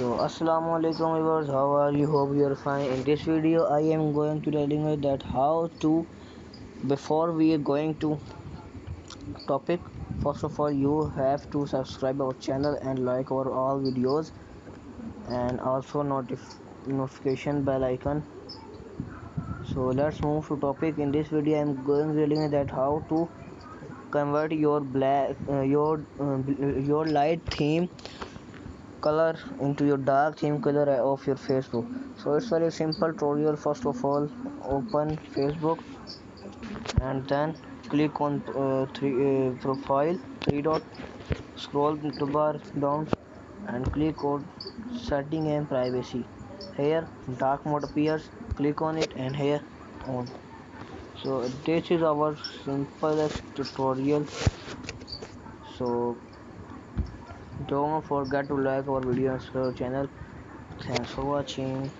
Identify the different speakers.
Speaker 1: Assalamu alaikum viewers, how are you? Hope you are fine. In this video I am going to telling you that how to, before we are going to topic, first of all you have to subscribe our channel and like our all videos, and also notification bell icon. So let's move to topic. In this video I am going to telling you that how to convert your your light theme color into your dark theme color of your Facebook. So it's very simple tutorial. First of all, open Facebook and then click on three profile, three dot, scroll to bar down and click on setting and privacy. Here dark mode appears, click on it and here on. So this is our simplest tutorial. So don't forget to like our video and subscribe our channel. Thanks for watching.